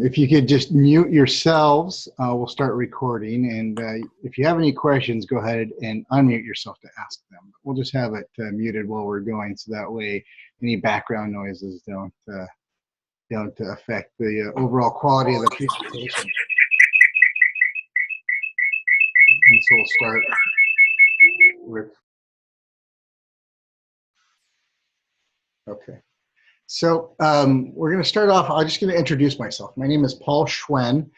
If you could just mute yourselves, we'll start recording. And if you have any questions, go ahead and unmute yourself to ask them. We'll just have it muted while we're going, so that way any background noises don't affect the overall quality of the presentation. And so we'll start with, okay. So we're going to start off, I'm just going to introduce myself. My name is Paul Schwen.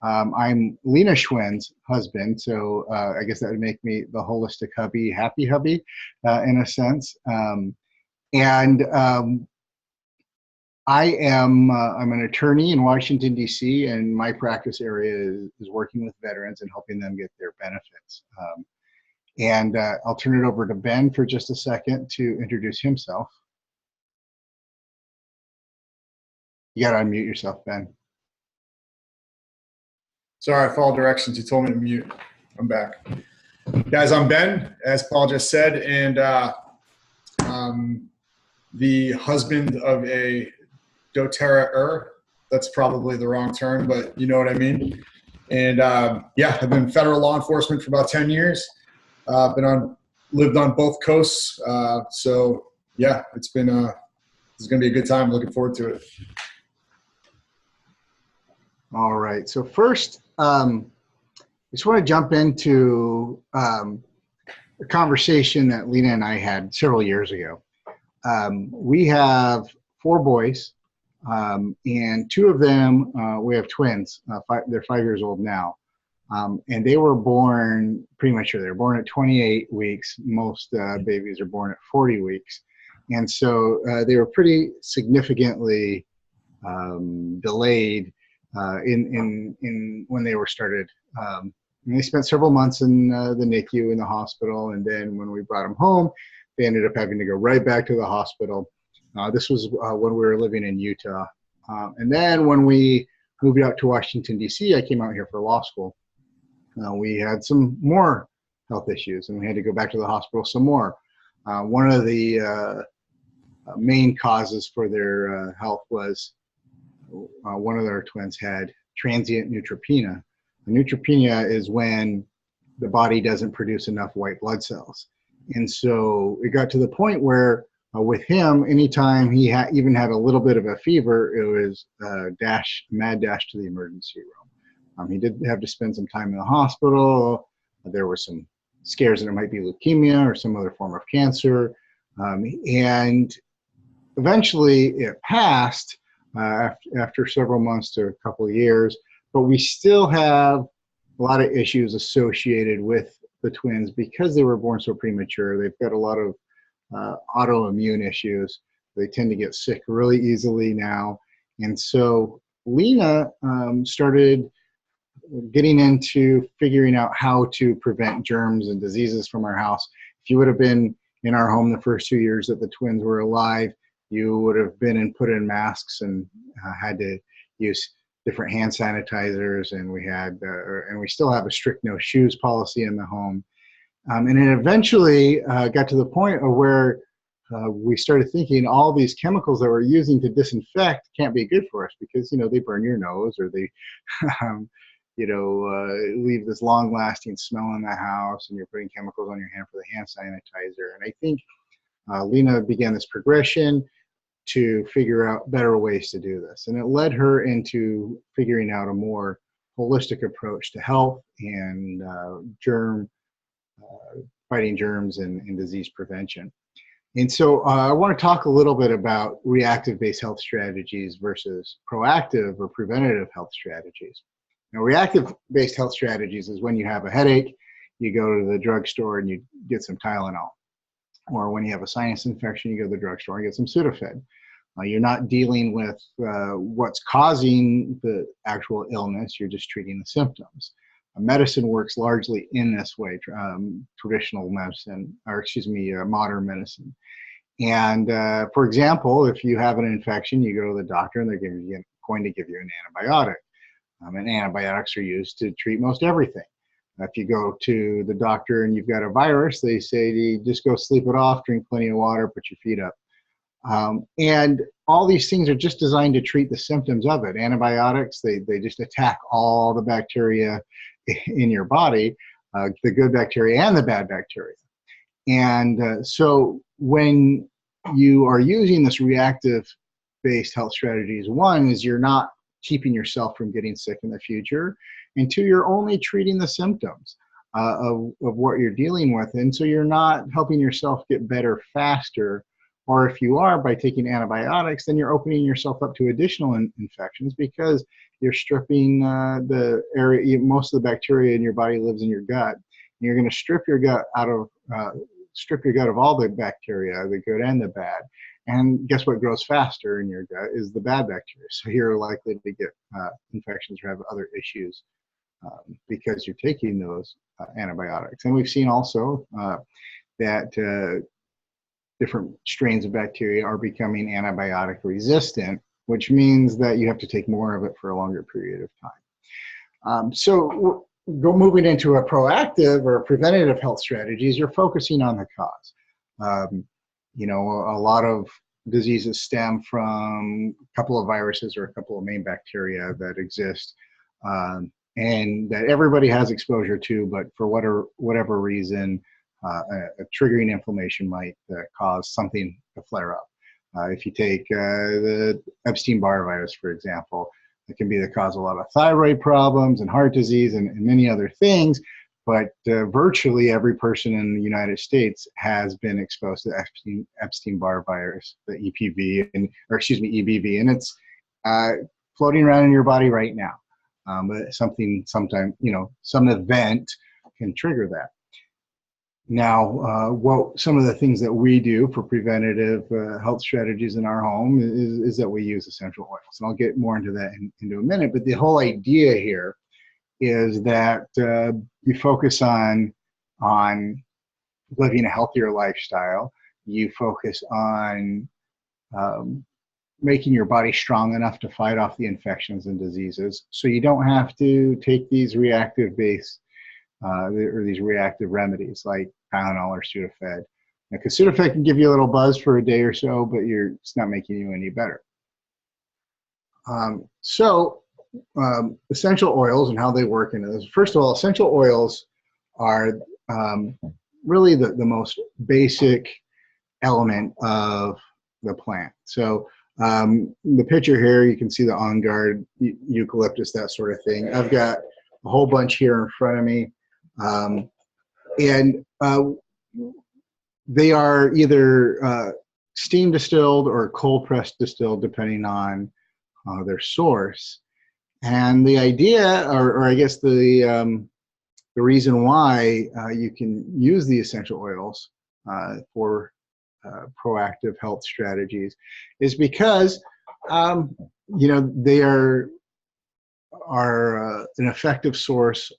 I'm Lena Schwen's husband, so I guess that would make me the holistic hubby, happy hubby, in a sense. I'm an attorney in Washington, D.C., and my practice area is working with veterans and helping them get their benefits. I'll turn it over to Ben for just a second to introduce himself. You got to unmute yourself, Ben. Sorry, I followed directions. You told me to mute. I'm back. Guys, I'm Ben, as Paul just said, and the husband of a doTERRA. That's probably the wrong term, but you know what I mean. And yeah, I've been in federal law enforcement for about 10 years. Lived on both coasts. So yeah, it's going to be a good time. Looking forward to it. All right. So first, I just want to jump into a conversation that Lena and I had several years ago. We have 4 boys, and 2 of them, we have twins. They're 5 years old now. And they were born premature. They were born at 28 weeks. Most babies are born at 40 weeks. And so they were pretty significantly delayed in when they were started. And they spent several months in the NICU in the hospital, and then when we brought them home, they ended up having to go right back to the hospital. This was when we were living in Utah. And then when we moved out to Washington, D.C., I came out here for law school. We had some more health issues, and we had to go back to the hospital some more. One of the main causes for their health was one of their twins had transient neutropenia. Neutropenia is when the body doesn't produce enough white blood cells. And so it got to the point where with him, anytime he even had a little bit of a fever, it was mad dash to the emergency room. He did have to spend some time in the hospital. There were some scares that it might be leukemia or some other form of cancer. And eventually it passed after several months to a couple of years, but we still have a lot of issues associated with the twins because they were born so premature. They've got a lot of autoimmune issues. They tend to get sick really easily now. And so Lena started getting into figuring out how to prevent germs and diseases from our house. If you would have been in our home the first 2 years that the twins were alive, you would have been and put in masks and had to use different hand sanitizers, and we still have a strict no shoes policy in the home. And it eventually got to the point of where we started thinking all these chemicals that we're using to disinfect can't be good for us because, they burn your nose, or they, leave this long-lasting smell in the house, and you're putting chemicals on your hand for the hand sanitizer. And I think Lena began this progression to figure out better ways to do this. And it led her into figuring out a more holistic approach to health and fighting germs and disease prevention. And so I want to talk a little bit about reactive-based health strategies versus proactive or preventative health strategies. Now, reactive-based health strategies is when you have a headache, you go to the drugstore and you get some Tylenol. Or when you have a sinus infection, you go to the drugstore and get some Sudafed. You're not dealing with what's causing the actual illness, you're just treating the symptoms. Medicine works largely in this way, traditional medicine, modern medicine. And for example, if you have an infection, you go to the doctor and they're going to give you an antibiotic. And antibiotics are used to treat most everything. If you go to the doctor and you've got a virus, they say just go sleep it off, drink plenty of water, put your feet up. And all these things are just designed to treat the symptoms of it. Antibiotics, they just attack all the bacteria in your body, the good bacteria and the bad bacteria. And so when you are using this reactive based health strategies, one is you're not keeping yourself from getting sick in the future, and two, you're only treating the symptoms of what you're dealing with. And so you're not helping yourself get better faster, or if you are, by taking antibiotics, then you're opening yourself up to additional infections, because you're stripping the area, most of the bacteria in your body lives in your gut. And you're going to strip your gut of all the bacteria, the good and the bad. And guess what grows faster in your gut is the bad bacteria. So you're likely to get infections or have other issues because you're taking those antibiotics. And we've seen also that different strains of bacteria are becoming antibiotic resistant, which means that you have to take more of it for a longer period of time. So moving into a proactive or preventative health strategies, you're focusing on the cause. You know, a lot of diseases stem from a couple of viruses or a couple of main bacteria that exist and that everybody has exposure to, but for whatever reason, a triggering inflammation might cause something to flare up. If you take the Epstein-Barr virus, for example, it can be the cause of a lot of thyroid problems and heart disease and many other things. But virtually every person in the United States has been exposed to Epstein-Barr virus, the EPV, EBV, and it's floating around in your body right now. But sometime, some event can trigger that. Now, some of the things that we do for preventative health strategies in our home is that we use essential oils, and I'll get more into that into a minute. But the whole idea here is that you focus on living a healthier lifestyle. You focus on making your body strong enough to fight off the infections and diseases, so you don't have to take these reactive remedies like Tylenol or Sudafed. Because Sudafed can give you a little buzz for a day or so, but it's not making you any better. Essential oils and how they work into this. First of all, essential oils are really the most basic element of the plant. So the picture here, you can see the On Guard, eucalyptus, that sort of thing. I've got a whole bunch here in front of me. They are either steam distilled or cold pressed distilled, depending on their source. And the idea, or I guess the reason why you can use the essential oils for proactive health strategies is because they are an effective source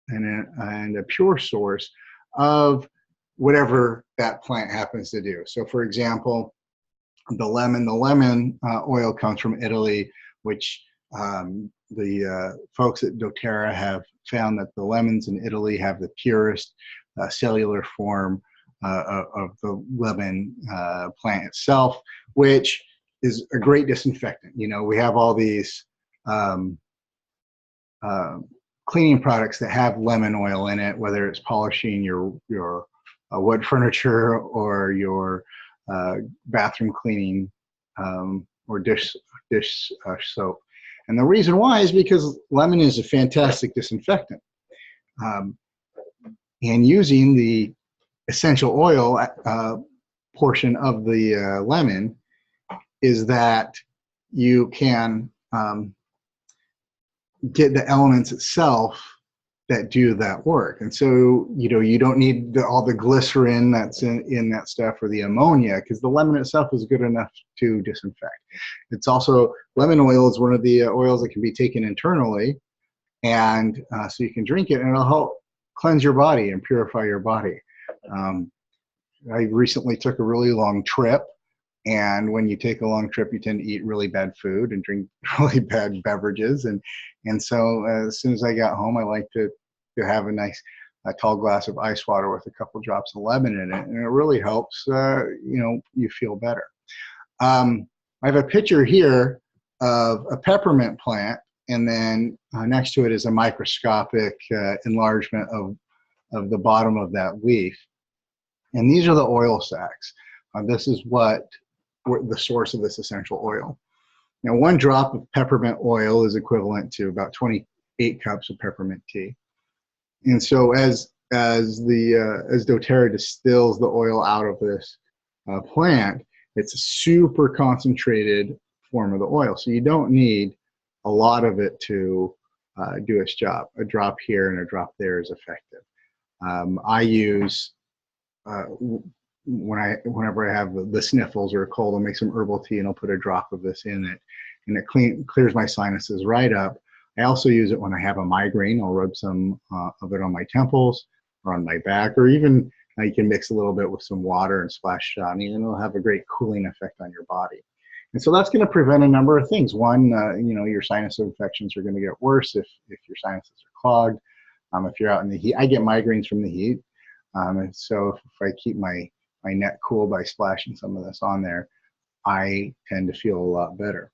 and a pure source of whatever that plant happens to do. So, for example, the lemon oil comes from Italy, which the folks at doTERRA have found that the lemons in Italy have the purest cellular form of the lemon plant itself, which is a great disinfectant. We have all these cleaning products that have lemon oil in it, whether it's polishing your wood furniture or your bathroom cleaning or dish soap. And the reason why is because lemon is a fantastic disinfectant. And using the essential oil portion of the lemon is that you can get the elements itself that do that work. And so, you don't need all the glycerin that's in that stuff or the ammonia, because the lemon itself is good enough to disinfect. It's also, lemon oil is one of the oils that can be taken internally, and so you can drink it and it'll help cleanse your body and purify your body. I recently took a really long trip, and when you take a long trip, you tend to eat really bad food and drink really bad beverages. And so as soon as I got home, I like to have a tall glass of ice water with a couple drops of lemon in it, and it really helps, you feel better. I have a picture here of a peppermint plant, and then next to it is a microscopic enlargement of the bottom of that leaf. And these are the oil sacs. This is what the source of this essential oil. Now, 1 drop of peppermint oil is equivalent to about 28 cups of peppermint tea. And so as doTERRA distills the oil out of this plant, it's a super concentrated form of the oil. So you don't need a lot of it to do its job. A drop here and a drop there is effective. I use, whenever I have the sniffles or a cold, I'll make some herbal tea and I'll put a drop of this in it, and it clears my sinuses right up. I also use it when I have a migraine. I'll rub some of it on my temples or on my back, or even you can mix a little bit with some water and splash it on you, and it'll have a great cooling effect on your body. And so that's going to prevent a number of things. One, your sinus infections are going to get worse if your sinuses are clogged. If you're out in the heat, I get migraines from the heat. And so if I keep my neck cool by splashing some of this on there, I tend to feel a lot better.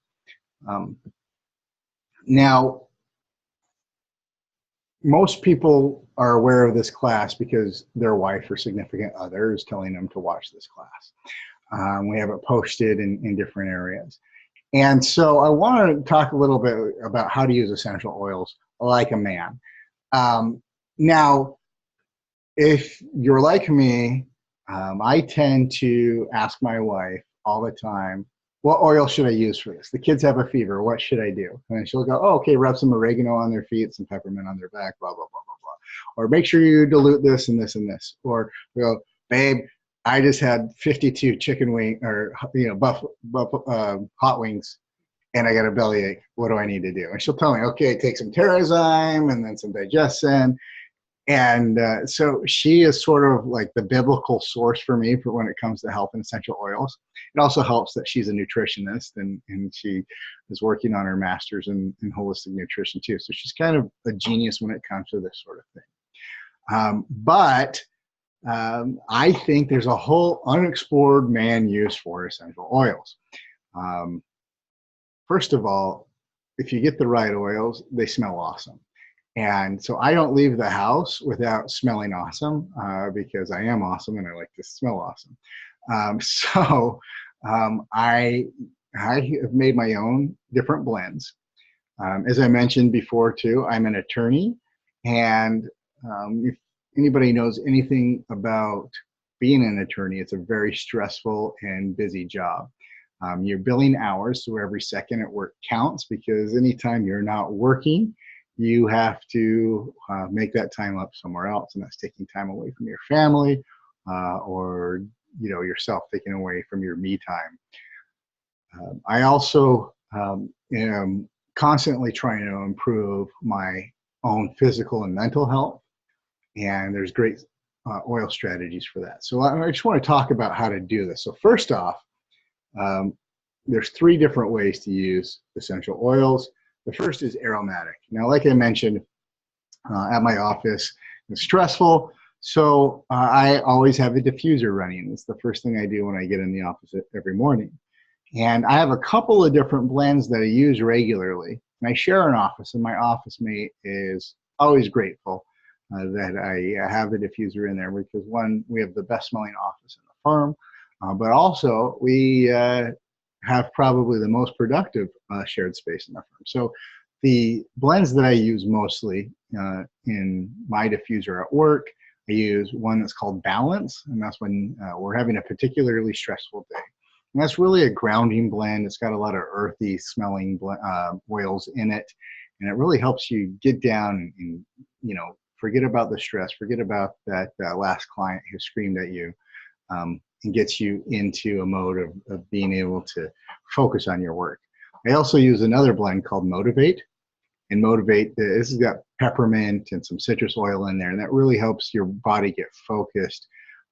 Now, most people are aware of this class because their wife or significant other is telling them to watch this class. We have it posted in different areas. And so I want to talk a little bit about how to use essential oils like a man. Now, if you're like me, I tend to ask my wife all the time, what oil should I use for this? The kids have a fever. What should I do? And she'll go, oh, okay, rub some oregano on their feet, some peppermint on their back, blah, blah, blah, blah, blah. Or make sure you dilute this and this and this. Or we go, babe, I just had 52 chicken wing or hot wings, and I got a bellyache. What do I need to do? And she'll tell me, okay, take some Terrazyme and then some Digestin. And so she is sort of like the biblical source for me for when it comes to health and essential oils. It also helps that she's a nutritionist and she is working on her master's in holistic nutrition too. So she's kind of a genius when it comes to this sort of thing. But I think there's a whole unexplored man use for essential oils. First of all, if you get the right oils, they smell awesome. And so I don't leave the house without smelling awesome because I am awesome and I like to smell awesome. I have made my own different blends. As I mentioned before too, I'm an attorney, and if anybody knows anything about being an attorney, it's a very stressful and busy job. You're billing hours, so every second at work counts, because anytime you're not working, you have to make that time up somewhere else, and that's taking time away from your family or yourself, taking away from your me time. I also am constantly trying to improve my own physical and mental health, and there's great oil strategies for that. So I just want to talk about how to do this. So first off, there's 3 different ways to use essential oils. The first is aromatic. Now, like I mentioned, at my office, it's stressful, so I always have a diffuser running. It's the first thing I do when I get in the office every morning. And I have a couple of different blends that I use regularly. And I share an office, and my office mate is always grateful that I have the diffuser in there, because one, we have the best smelling office in the firm, but also we have probably the most productive shared space in the firm. So the blends that I use mostly in my diffuser at work, I use one that's called Balance, and that's when we're having a particularly stressful day. And that's really a grounding blend. It's got a lot of earthy smelling oils in it, and it really helps you get down and forget about the stress, forget about that last client who screamed at you, and gets you into a mode of being able to focus on your work. I also use another blend called Motivate. And Motivate, this has got peppermint and some citrus oil in there, and that really helps your body get focused.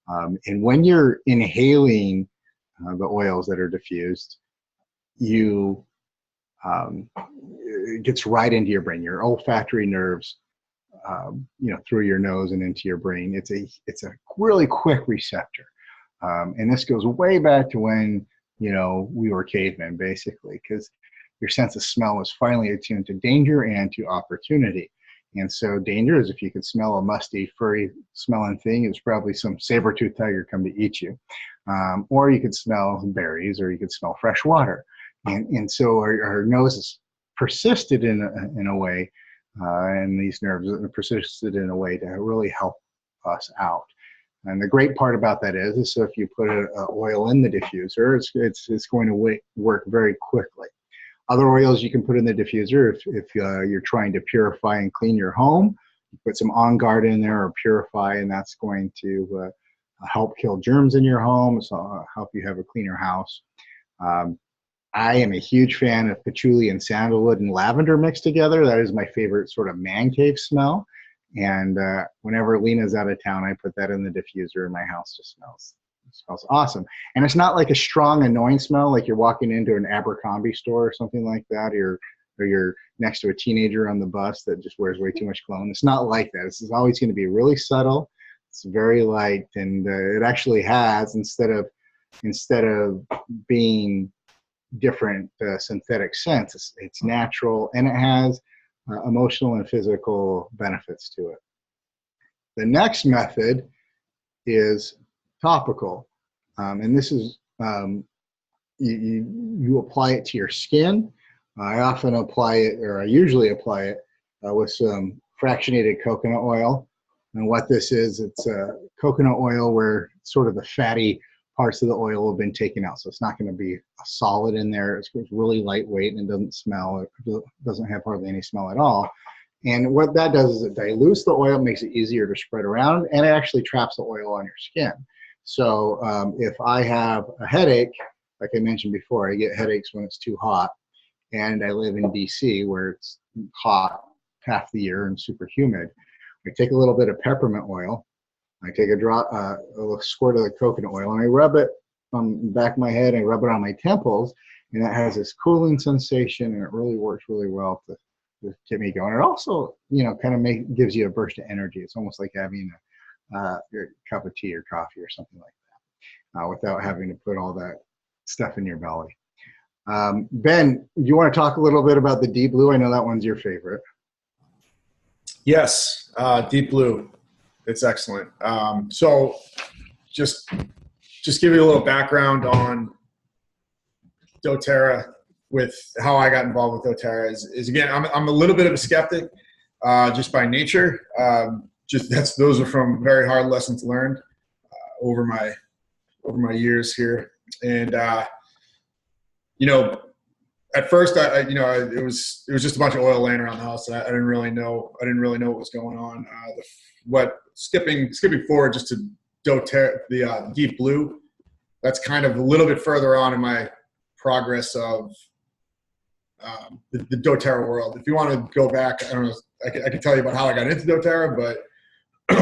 And when you're inhaling the oils that are diffused, it gets right into your brain, your olfactory nerves, through your nose and into your brain. It's a really quick receptor. And this goes way back to when we were cavemen basically, because your sense of smell was finally attuned to danger and to opportunity. And so danger is if you could smell a musty, furry smelling thing, it's probably some saber-toothed tiger come to eat you. Or you could smell berries, or you could smell fresh water. And so our noses persisted in a way, and these nerves persisted in a way to really help us out. And the great part about that is so if you put a oil in the diffuser, it's going to work very quickly. Other oils you can put in the diffuser if you're trying to purify and clean your home. You put some On Guard in there or Purify, and that's going to help kill germs in your home, so help you have a cleaner house. I am a huge fan of patchouli and sandalwood and lavender mixed together. That is my favorite sort of man cave smell. And whenever Lena's out of town, I put that in the diffuser, and my house just smells awesome. And it's not like a strong, annoying smell like you're walking into an Abercrombie store or something like that, or you're next to a teenager on the bus that just wears way too much cologne. It's not like that. This is always going to be really subtle. It's very light, and it actually has, instead of being different synthetic scents, it's natural, and it has emotional and physical benefits to it. The next method is topical, and this is you apply it to your skin. I usually apply it with some fractionated coconut oil. And what this is, it's coconut oil where sort of the fatty parts of the oil have been taken out. So it's not going to be a solid in there. It's really lightweight and it doesn't smell. It doesn't have hardly any smell at all. And what that does is it dilutes the oil, makes it easier to spread around, and it actually traps the oil on your skin. So if I have a headache, like I mentioned before, I get headaches when it's too hot, and I live in DC where it's hot half the year and super humid. I take a little bit of peppermint oil. I take a squirt of the coconut oil, and I rub it on the back of my head. I rub it on my temples, and that has this cooling sensation, and it really works really well to get me going. It also, kind of gives you a burst of energy. It's almost like having a cup of tea or coffee or something like that, without having to put all that stuff in your belly. Ben, do you want to talk a little bit about the Deep Blue? I know that one's your favorite. Yes, Deep Blue. It's excellent. So just give you a little background on doTERRA, with how I got involved with doTERRA is again, I'm a little bit of a skeptic, just by nature. Those are from very hard lessons learned over my years here. And at first it was just a bunch of oil laying around the house, and I didn't really know what was going on. Skipping forward just to doTERRA, the Deep Blue, that's kind of a little bit further on in my progress of the doTERRA world. If you want to go back, I don't know, I can tell you about how I got into doTERRA,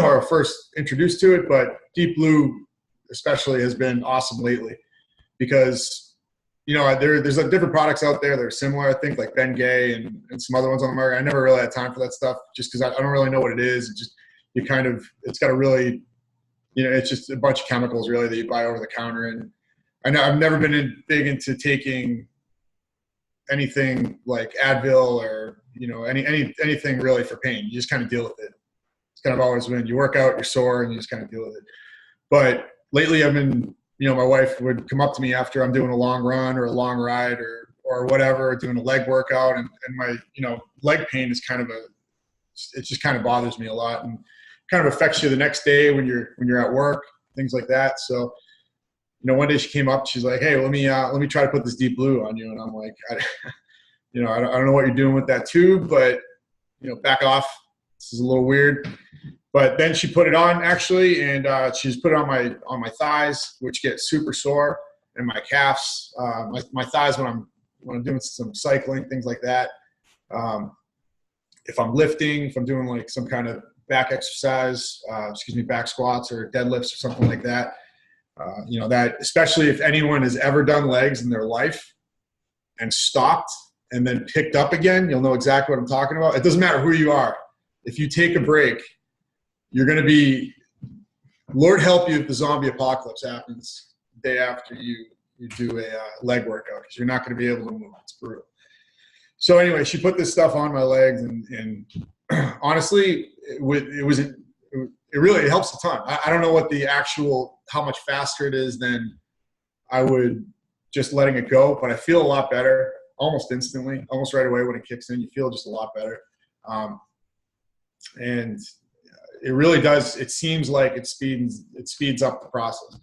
or first introduced to it, but Deep Blue especially has been awesome lately, because there's different products out there that are similar, I think, like Bengay and some other ones on the market. I never really had time for that stuff, just because I don't really know what it is. It's got a really, it's just a bunch of chemicals really that you buy over the counter. And I've never been big into taking anything like Advil or anything really for pain. You just kind of deal with it. It's kind of always been, you work out, you're sore, and you just kind of deal with it. But lately I've been, my wife would come up to me after I'm doing a long run or a long ride or whatever, doing a leg workout, and my leg pain is it just kind of bothers me a lot, and kind of affects you the next day when you're at work, things like that. So one day she came up, she's like, "Hey, let me try to put this Deep Blue on you." And I'm like, I don't know what you're doing with that tube, but back off. This is a little weird. But then she put it on actually, and she's put it on my thighs, which get super sore, and my calves, my thighs when I'm doing some cycling, things like that. If I'm lifting, if I'm doing like some kind of back exercise, back squats or deadlifts or something like that. That, especially if anyone has ever done legs in their life and stopped and then picked up again, you'll know exactly what I'm talking about. It doesn't matter who you are. If you take a break, you're going to be, Lord help you if the zombie apocalypse happens the day after you you do a leg workout because you're not going to be able to move. It's brutal. So anyway, she put this stuff on my legs, and honestly, it really helps a ton. I don't know what the actual, how much faster it is than I would just letting it go, but I feel a lot better almost instantly, almost right away when it kicks in. You feel just a lot better. And it really does. It seems like it speeds up the process.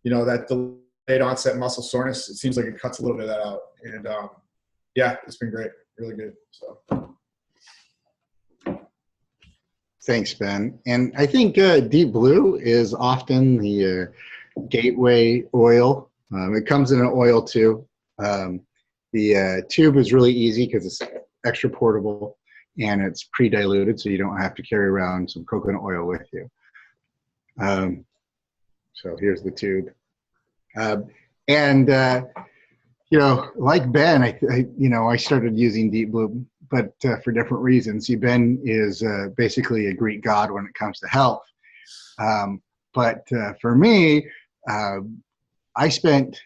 You know, that delayed onset muscle soreness, it seems like it cuts a little bit of that out. And yeah, it's been great. Really good. So. Thanks, Ben. And I think Deep Blue is often the gateway oil. It comes in an oil too. The tube is really easy because it's extra portable and it's pre-diluted, so you don't have to carry around some coconut oil with you. So here's the tube. You know, like Ben, I started using Deep Blue, but for different reasons. See, Ben is basically a Greek god when it comes to health. But for me, I spent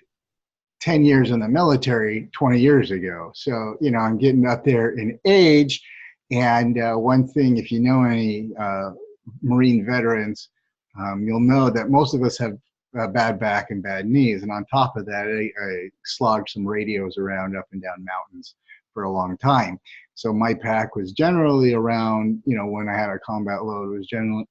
10 years in the military 20 years ago. So, you know, I'm getting up there in age. And one thing, if you know any Marine veterans, you'll know that most of us have bad back and bad knees. And on top of that, I slogged some radios around up and down mountains for a long time. So my pack was generally around, you know, when I had a combat load, it was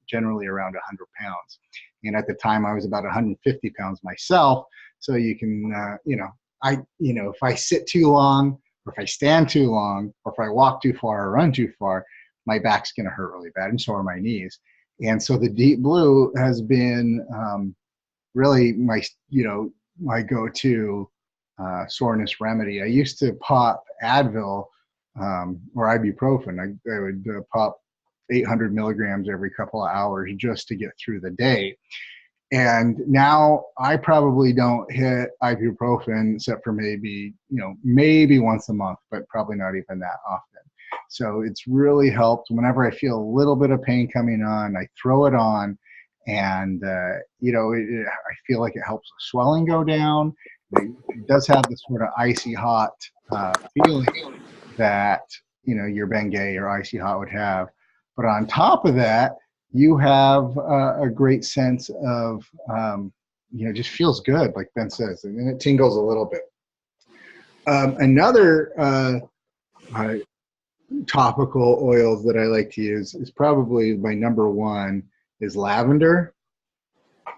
generally around 100 pounds. And at the time I was about 150 pounds myself. So you can, if I sit too long, or if I stand too long, or if I walk too far or run too far, my back's going to hurt really bad, and so are my knees. And so the Deep Blue has been really my go-to soreness remedy. I used to pop Advil or ibuprofen. I would pop 800 milligrams every couple of hours just to get through the day. And now I probably don't hit ibuprofen except for maybe once a month, but probably not even that often. So it's really helped. Whenever I feel a little bit of pain coming on, I throw it on, and I feel like it helps the swelling go down. It does have this sort of icy hot feeling that your Bengay or icy hot would have. But on top of that, you have a great sense of, just feels good, like Ben says, and it tingles a little bit. Another topical oils that I like to use is probably my number one is lavender.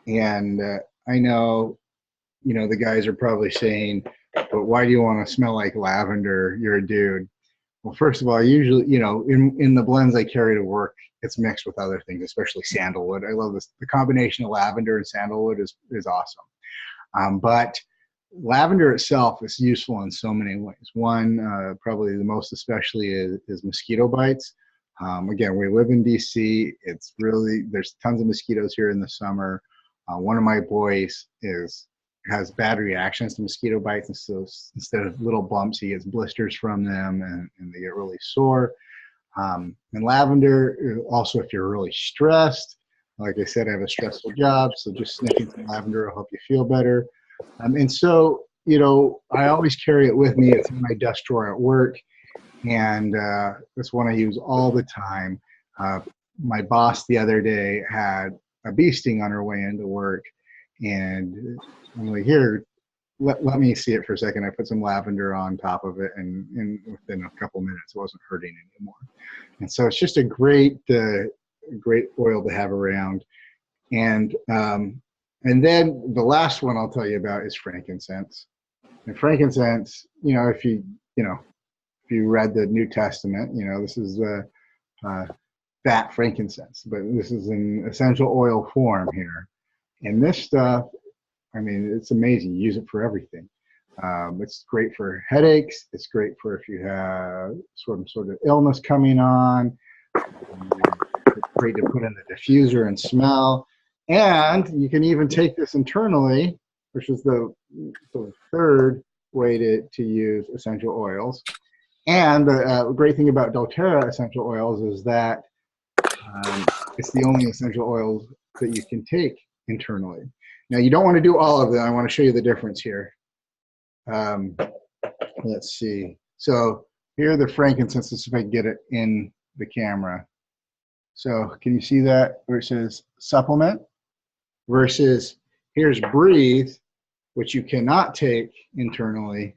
And I know, the guys are probably saying, but why do you want to smell like lavender? You're a dude. Well, first of all, I usually, in the blends I carry to work, it's mixed with other things, especially sandalwood. I love this. The combination of lavender and sandalwood is awesome. But lavender itself is useful in so many ways. One, probably the most especially is mosquito bites. Again, we live in DC. There's tons of mosquitoes here in the summer. One of my boys has bad reactions to mosquito bites, and so instead of little bumps, he gets blisters from them, and they get really sore. And lavender, also, if you're really stressed, like I said, I have a stressful job, so just sniffing some lavender will help you feel better. And so, I always carry it with me. It's in my desk drawer at work, and it's one I use all the time. My boss the other day had a bee sting on her way into work, and I'm like, here, let me see it for a second. I put some lavender on top of it, and within a couple minutes, it wasn't hurting anymore. And so it's just a great oil to have around. And then the last one I'll tell you about is frankincense. And frankincense, if you read the New Testament, this is fat frankincense, but this is in essential oil form here. And this stuff, it's amazing. You use it for everything. It's great for headaches. It's great for if you have some sort of illness coming on. It's great to put in the diffuser and smell. And you can even take this internally, which is the third way to use essential oils. And the great thing about doTERRA essential oils is that it's the only essential oils that you can take internally. Now, you don't want to do all of them. I want to show you the difference here. Um, let's see. So here are the frankincense. Let's see if I can get it in the camera. So can you see that where it says supplement versus here's breathe, which you cannot take internally.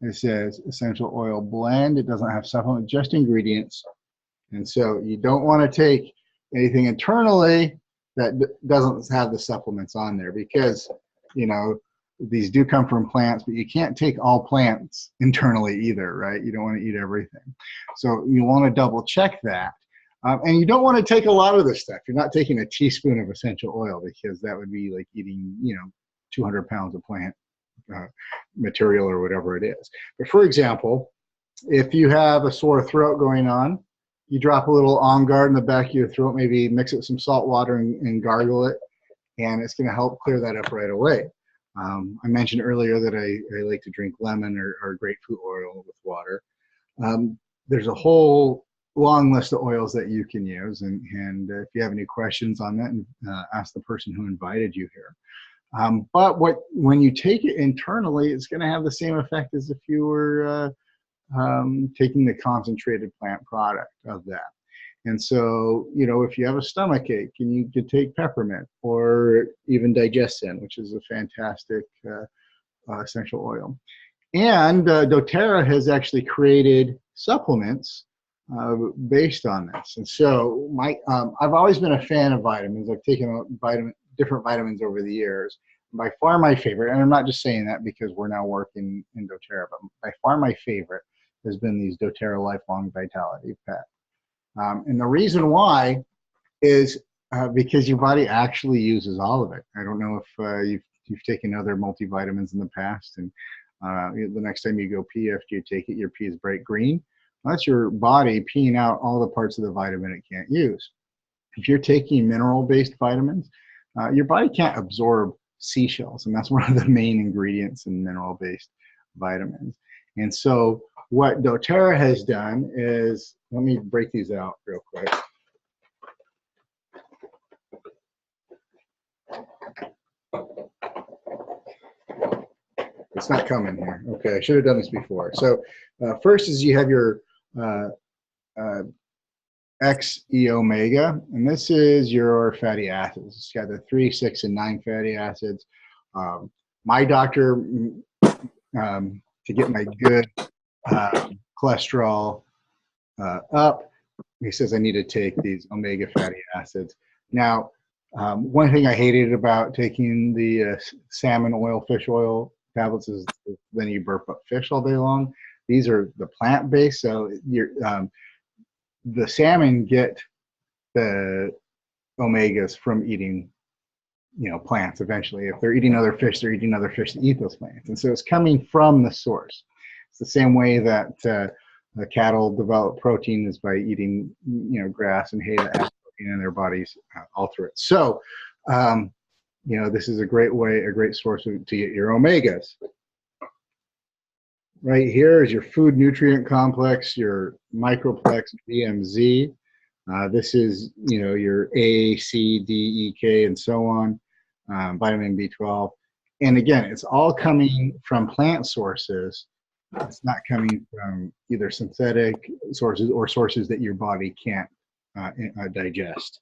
It says essential oil blend. It doesn't have supplement, just ingredients. And so you don't want to take anything internally that doesn't have the supplements on there, because, you know, these do come from plants, but you can't take all plants internally either, right? You don't want to eat everything. So you want to double check that. And you don't want to take a lot of this stuff. You're not taking a teaspoon of essential oil, because that would be like eating, you know, 200 pounds of plant material or whatever it is. But for example, if you have a sore throat going on, you drop a little On Guard in the back of your throat, maybe mix it with some salt water and gargle it, and it's going to help clear that up right away. I mentioned earlier that I like to drink lemon or grapefruit oil with water. There's a whole long list of oils that you can use, and if you have any questions on that, ask the person who invited you here. But when you take it internally, it's going to have the same effect as if you were taking the concentrated plant product of that. And so, you know, if you have a stomach ache, and you could take peppermint or even Digestin, which is a fantastic essential oil. And doTERRA has actually created supplements based on this. And so I've always been a fan of vitamins. I've taken different vitamins over the years. By far my favorite, and I'm not just saying that because we're now working in doTERRA, but by far my favorite has been these doTERRA Lifelong Vitality Pack. And the reason why is because your body actually uses all of it. I don't know if you've taken other multivitamins in the past, and the next time you go pee after you take it, your pee is bright green. Well, that's your body peeing out all the parts of the vitamin it can't use. If you're taking mineral-based vitamins, your body can't absorb seashells, and that's one of the main ingredients in mineral-based vitamins. And so what doTERRA has done is, let me break these out real quick. It's not coming here. Okay, I should have done this before. So first is you have your XE omega, and this is your fatty acids. It's got the 3, 6, and 9 fatty acids. My doctor, to get my good cholesterol up, he says I need to take these omega fatty acids. Now, one thing I hated about taking the salmon oil, fish oil tablets is then you burp up fish all day long. These are the plant-based, so the salmon get the omegas from eating, you know, plants. Eventually, if they're eating other fish, they're eating other fish that eat those plants, and so it's coming from the source. It's the same way that the cattle develop protein is by eating, you know, grass and hay that has protein in their bodies, alter it. So, you know, this is a great way, a great source to get your omegas. Right here is your food nutrient complex, your microplex VMZ. This is, you know, your A, C, D, E, K, and so on, vitamin B12. And again, it's all coming from plant sources. It's not coming from either synthetic sources or sources that your body can't digest.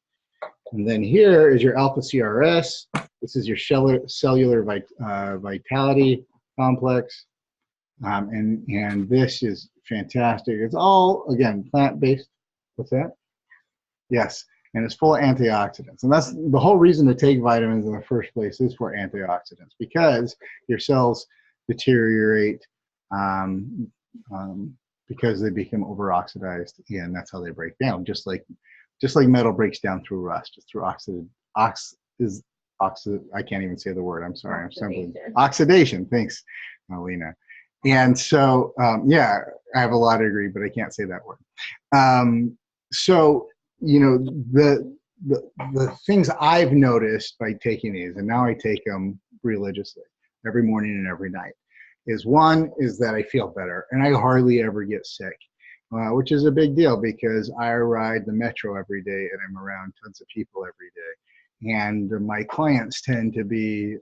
And then here is your alpha CRS. This is your cellular vitality complex. And this is fantastic. It's all, again, plant-based. What's that? Yes, and it's full of antioxidants. And that's the whole reason to take vitamins in the first place, is for antioxidants, because your cells deteriorate because they become over-oxidized, and that's how they break down. Just like metal breaks down through rust, just through I can't even say the word. I'm sorry. I'm stumbling. Oxidation. Thanks, Alina. And so, yeah, I have a law degree, but I can't say that word. So, you know, the things I've noticed by taking these, and now I take them religiously every morning and every night, is one is that I feel better, and I hardly ever get sick, which is a big deal because I ride the metro every day and I'm around tons of people every day. And my clients tend to be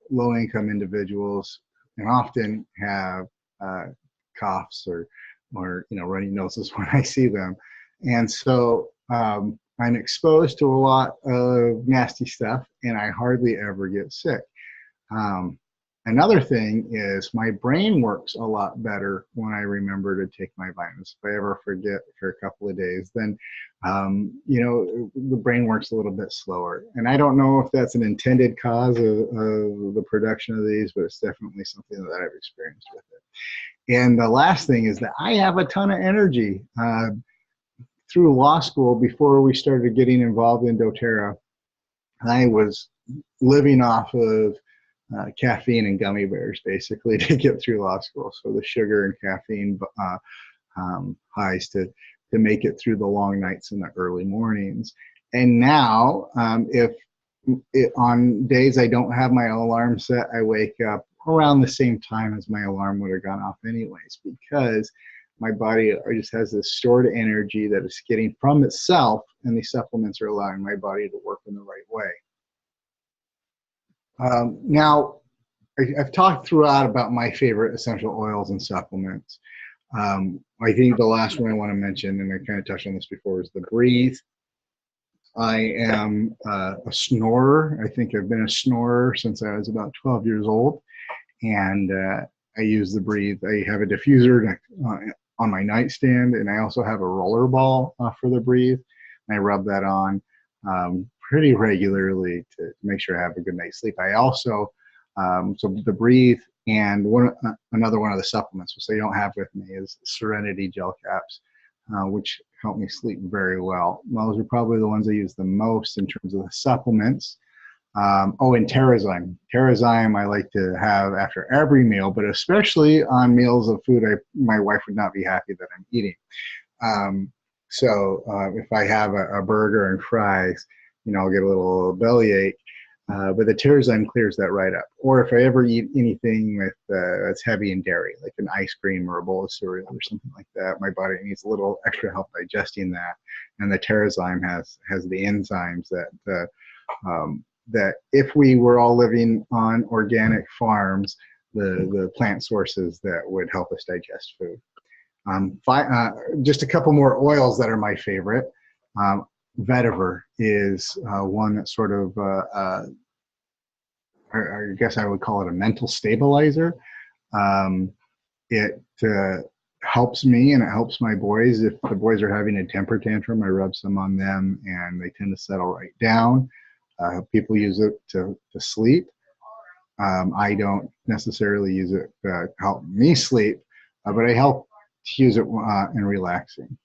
low-income individuals and often have coughs or runny noses when I see them. And so I'm exposed to a lot of nasty stuff, and I hardly ever get sick. Another thing is my brain works a lot better when I remember to take my vitamins. If I ever forget for a couple of days, then the brain works a little bit slower. And I don't know if that's an intended cause of the production of these, but it's definitely something that I've experienced with it. And the last thing is that I have a ton of energy. Through law school, before we started getting involved in doTERRA, I was living off of caffeine and gummy bears basically to get through law school. So the sugar and caffeine highs to make it through the long nights and the early mornings. And now, on days I don't have my alarm set, I wake up around the same time as my alarm would have gone off anyways, because my body just has this stored energy that it's getting from itself, and these supplements are allowing my body to work in the right way. Now, I've talked throughout about my favorite essential oils and supplements. I think the last one I want to mention, and I kind of touched on this before, is the Breathe. I am a snorer. I think I've been a snorer since I was about 12 years old, and I use the Breathe. I have a diffuser on my nightstand, and I also have a roller ball for the Breathe, and I rub that on pretty regularly to make sure I have a good night's sleep. I also, so the Breathe and another one of the supplements, which I don't have with me, is Serenity Gel Caps, which help me sleep very well. Those are probably the ones I use the most in terms of the supplements. And Terrazyme. Terrazyme I like to have after every meal, but especially on meals of food my wife would not be happy that I'm eating. So if I have a burger and fries, I'll get a little bellyache. But the Terrazyme clears that right up. Or if I ever eat anything that's heavy in dairy, like an ice cream or a bowl of cereal or something like that, my body needs a little extra help digesting that. And the Terrazyme has the enzymes that if we were all living on organic farms, the plant sources that would help us digest food. Just a couple more oils that are my favorite. Vetiver is one that sort of, I guess I would call it a mental stabilizer. It helps me and it helps my boys. If the boys are having a temper tantrum, I rub some on them and they tend to settle right down. People use it to sleep. I don't necessarily use it to help me sleep, but I help to use it in relaxing.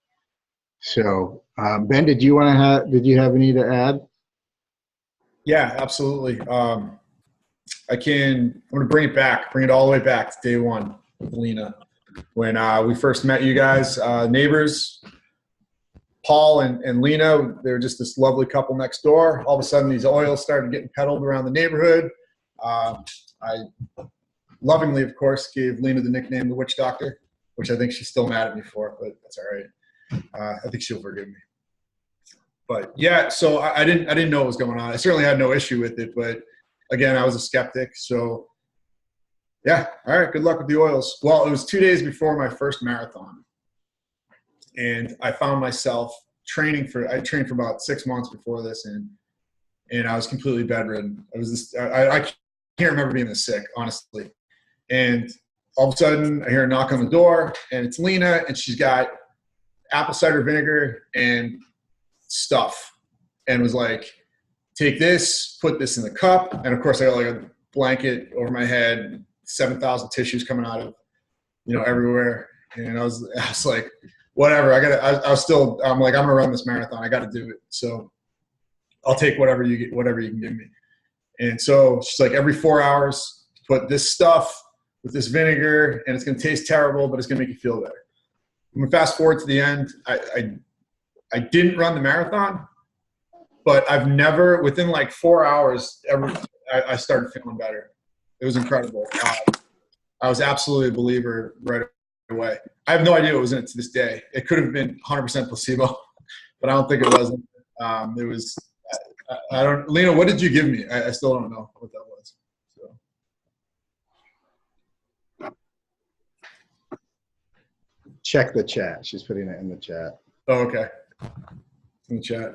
So, Ben, did you have any to add? Yeah, absolutely. I'm going to bring it all the way back to day one with Lena. When we first met you guys, neighbors, Paul and Lena, they were just this lovely couple next door. All of a sudden, these oils started getting peddled around the neighborhood. I lovingly, of course, gave Lena the nickname the Witch Doctor, which I think she's still mad at me for, but that's all right. I think she'll forgive me. But yeah, so I didn't know what was going on. I certainly had no issue with it, but again, I was a skeptic. So yeah, all right, good luck with the oils. Well, it was 2 days before my first marathon, and I found myself I trained for about 6 months before this, and I was completely bedridden. I can't remember being this sick, honestly. And all of a sudden, I hear a knock on the door, and it's Lena, and she's got apple cider vinegar and stuff, and was like, take this, put this in the cup. And of course I got like a blanket over my head, 7,000 tissues coming out of, everywhere. And I was like, whatever, I'm like, I'm gonna run this marathon. I got to do it. So I'll take whatever you can give me. And so she's like, every 4 hours, put this stuff with this vinegar, and it's going to taste terrible, but it's going to make you feel better. I'm going to fast forward to the end. I didn't run the marathon, but I've never, within like 4 hours, I started feeling better. It was incredible. I was absolutely a believer right away. I have no idea what was in it to this day. It could have been 100% placebo, but I don't think it was. It was, Lena, what did you give me? I still don't know what that was. So. check the chat. She's putting it in the chat. Oh, okay. In the chat.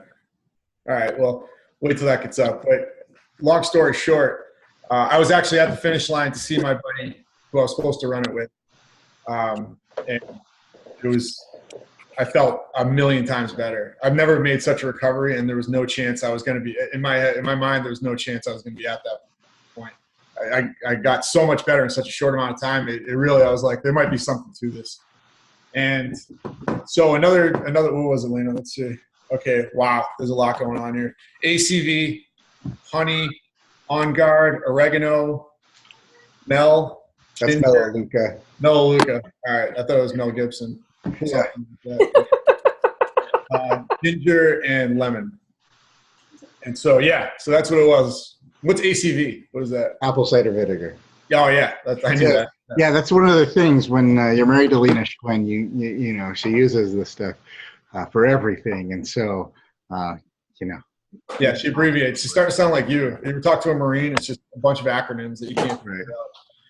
All right. Well, wait till that gets up. But long story short, I was actually at the finish line to see my buddy who I was supposed to run it with. And it was, I felt a million times better. I've never made such a recovery, and there was no chance I was going to be in my mind. There was no chance I was going to be at that point. I got so much better in such a short amount of time. It really, I was like, there might be something to this. And so another, what was it, Lena? Let's see. Okay. Wow. There's a lot going on here. ACV, honey, On Guard, oregano, Mel. That's Melaleuca. Melaleuca. All right. I thought it was Mel Gibson. Yeah. Ginger and lemon. And so, yeah. So that's what it was. What's ACV? What is that? Apple cider vinegar. Oh, yeah. I knew that. Yeah, that's one of the things when you're married to Lena Schwinn, you know, she uses this stuff for everything. And so, you know. Yeah, she abbreviates. She's starting to sound like you. If you talk to a Marine, it's just a bunch of acronyms that you can't figure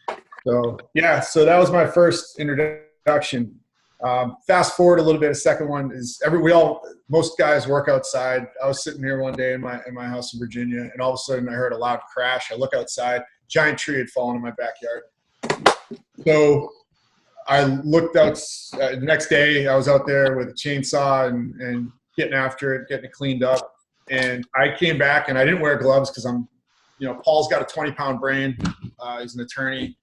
out. So, yeah, so that was my first introduction. Fast forward a little bit, the second one is most guys work outside. I was sitting here one day in my house in Virginia, and all of a sudden I heard a loud crash. I look outside, giant tree had fallen in my backyard. So I looked out the next day. I was out there with a chainsaw and getting after it, getting it cleaned up. And I came back, and I didn't wear gloves because Paul's got a 20-pound brain. He's an attorney.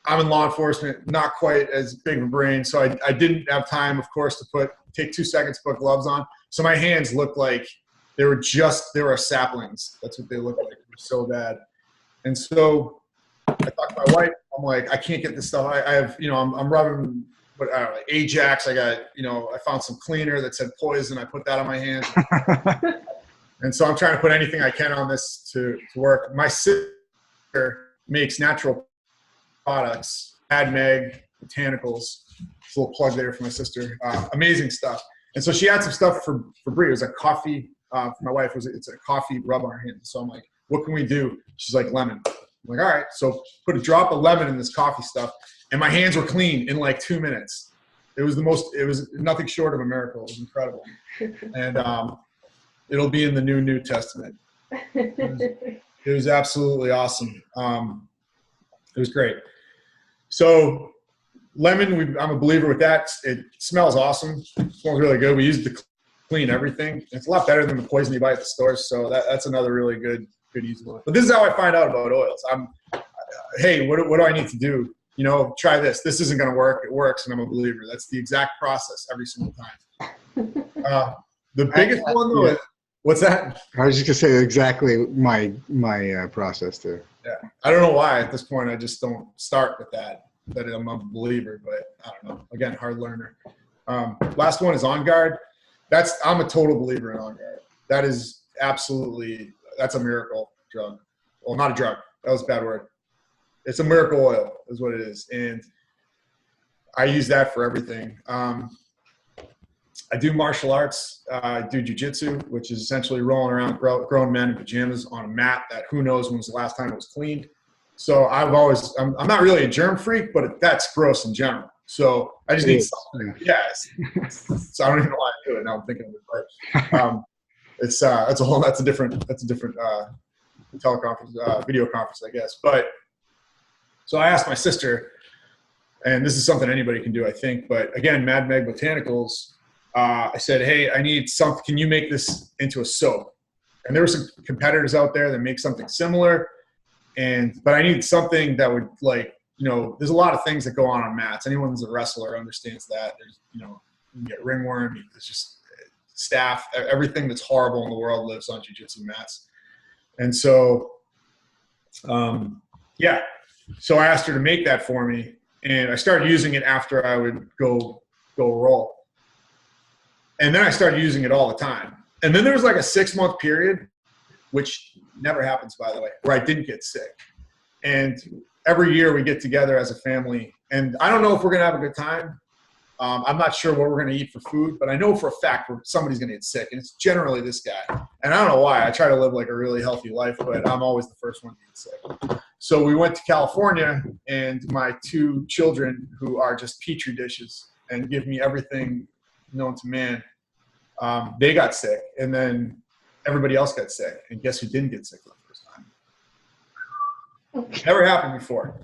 I'm in law enforcement, not quite as big of a brain. So I didn't have time, of course, to take 2 seconds to put gloves on. So my hands looked like they were saplings. That's what they looked like. They were so bad. And so I talked to my wife. I'm like, I can't get this stuff. I have, I'm rubbing, Ajax. I got, I found some cleaner that said poison. I put that on my hands. And so I'm trying to put anything I can on this to work. My sister makes natural products, Mad Meg Botanicals. It's a little plug there for my sister. Amazing stuff. And so she had some stuff for Brie. It was a coffee, for my wife, it's a coffee rub on her hands. So I'm like, what can we do? She's like, lemon. I'm like, all right. So put a drop of lemon in this coffee stuff, and my hands were clean in like 2 minutes. It was nothing short of a miracle. It was incredible. And it'll be in the New Testament. It was absolutely awesome. It was great. So lemon, I'm a believer with that. It smells awesome. It smells really good. We use it to clean everything. It's a lot better than the poison you buy at the stores. So that's another really good easy one. But this is how I find out about oils. Hey, what do I need to do? Try this. This isn't going to work. It works, and I'm a believer. That's the exact process every single time. The biggest one, though, what's that? I was just going to say exactly my process, too. Yeah. I don't know why at this point I just don't start with that I'm a believer, but I don't know. Again, hard learner. Last one is On Guard. I'm a total believer in On Guard. That is absolutely, that's a miracle drug. Well, not a drug. That was a bad word. It's a miracle oil is what it is. And I use that for everything. I do martial arts. I do jiu-jitsu, which is essentially rolling around grown men in pajamas on a mat that who knows when was the last time it was cleaned. So I'm not really a germ freak, but that's gross in general. So I just need something. Yes. So I don't even know why I do it. Now I'm thinking of it, but that's a different teleconference, video conference, I guess. But so I asked my sister, and this is something anybody can do, I think. But again, Mad Meg Botanicals. I said, hey, I need something. Can you make this into a soap? And there were some competitors out there that make something similar. But I need something that would there's a lot of things that go on mats. Anyone who's a wrestler understands that. There's, you get ringworm. There's just staph. Everything that's horrible in the world lives on jiu-jitsu mats. And so, so I asked her to make that for me. And I started using it after I would go roll. And then I started using it all the time. And then there was like a 6-month period, which never happens, by the way, where I didn't get sick. And every year we get together as a family. And I don't know if we're going to have a good time. I'm not sure what we're going to eat for food, but I know for a fact somebody's going to get sick. And it's generally this guy. And I don't know why. I try to live like a really healthy life, but I'm always the first one to get sick. So we went to California, and my 2 children, who are just petri dishes, and give me everything known to man, they got sick, and then everybody else got sick. And guess who didn't get sick for the first time? Never happened before.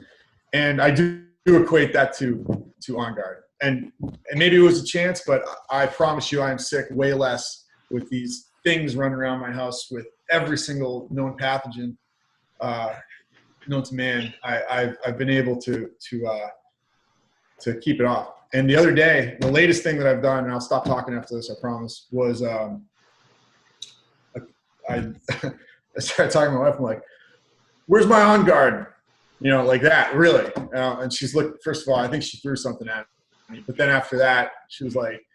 And I do equate that to On Guard. And maybe it was a chance, but I promise you I am sick way less with these things running around my house with every single known pathogen known to man. I've been able to keep it off. And the other day, the latest thing that I've done, and I'll stop talking after this, I promise, was I started talking to my wife. I'm like, "Where's my On Guard?" You know, like that, really. And she's looked. First of all, I think she threw something at me. But then after that, she was like,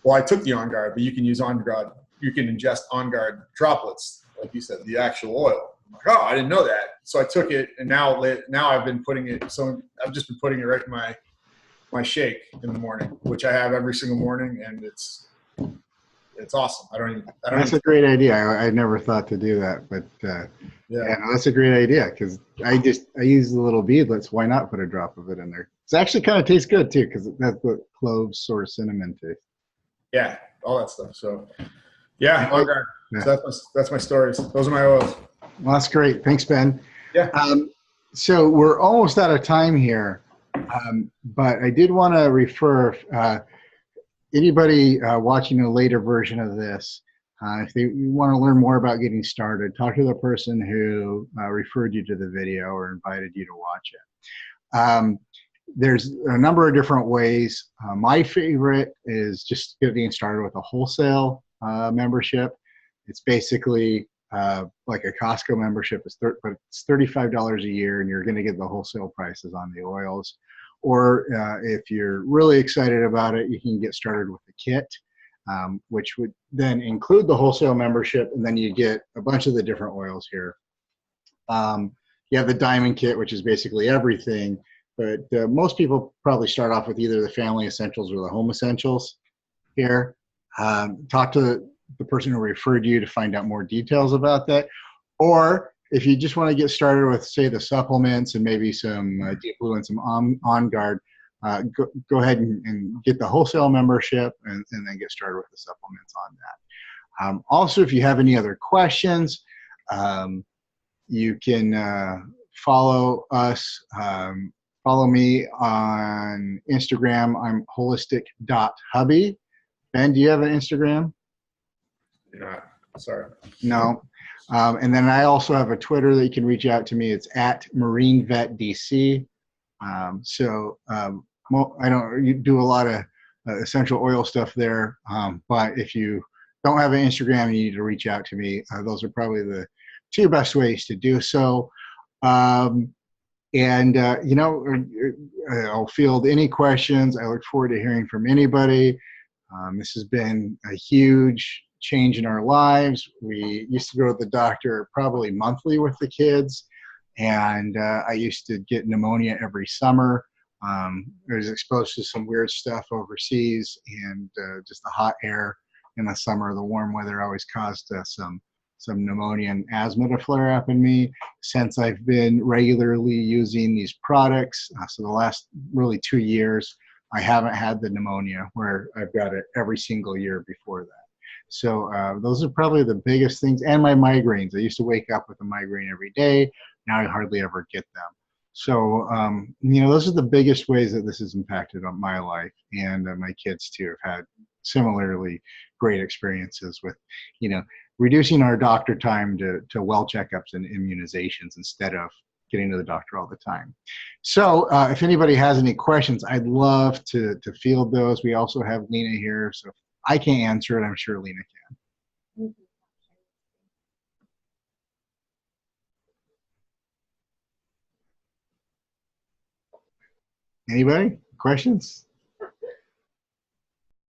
"Well, I took the On Guard, but you can use On Guard. You can ingest On Guard droplets, like you said, the actual oil." I'm like, "Oh, I didn't know that." So I took it, and now I've been putting it. So I've just been putting it right in my shake in the morning, which I have every single morning, and it's awesome. That's a great idea. I never thought to do that, but yeah, no, that's a great idea because I use the little beadlets. Why not put a drop of it in there? It actually kind of tastes good too because that's what cloves, sort of cinnamon taste. Yeah, all that stuff. So yeah, On Guard. Yeah. So that's my stories. Those are my oils. Well, that's great. Thanks, Ben. Yeah. So we're almost out of time here, but I did want to refer anybody watching a later version of this, if they want to learn more about getting started, talk to the person who referred you to the video or invited you to watch it. There's a number of different ways. My favorite is just getting started with a wholesale membership. It's basically like a Costco membership, but it's $35 a year, and you're going to get the wholesale prices on the oils. Or if you're really excited about it, you can get started with the kit, which would then include the wholesale membership, and then you get a bunch of the different oils here. You have the Diamond Kit, which is basically everything, but most people probably start off with either the Family Essentials or the Home Essentials here. Talk to the person who referred you to find out more details about that. Or if you just want to get started with, say, the supplements and maybe some Deep Blue and some On Guard, go ahead and get the wholesale membership and then get started with the supplements on that. Also, if you have any other questions, you can follow us. Follow me on Instagram. I'm holistic.hubby. Ben, do you have an Instagram? You're not. Sorry. No. And then I also have a Twitter that you can reach out to me. It's at MarineVetDC. I don't you do a lot of essential oil stuff there, but if you don't have an Instagram, you need to reach out to me. Those are probably the two best ways to do so. You know, I'll field any questions. I look forward to hearing from anybody. This has been a huge change in our lives. We used to go to the doctor probably monthly with the kids, and I used to get pneumonia every summer. I was exposed to some weird stuff overseas, and just the hot air in the summer, the warm weather always caused some pneumonia and asthma to flare up in me. Since I've been regularly using these products, so the last really 2 years, I haven't had the pneumonia where I've got it every single year before that. So those are probably the biggest things. And my migraines. I used to wake up with a migraine every day. Now I hardly ever get them. So, you know, those are the biggest ways that this has impacted on my life. And my kids, too, have had similarly great experiences with, you know, reducing our doctor time to well checkups and immunizations instead of getting to the doctor all the time. So if anybody has any questions, I'd love to field those. We also have Lena here. So if I can't answer it, I'm sure Lena can. Anybody? Questions?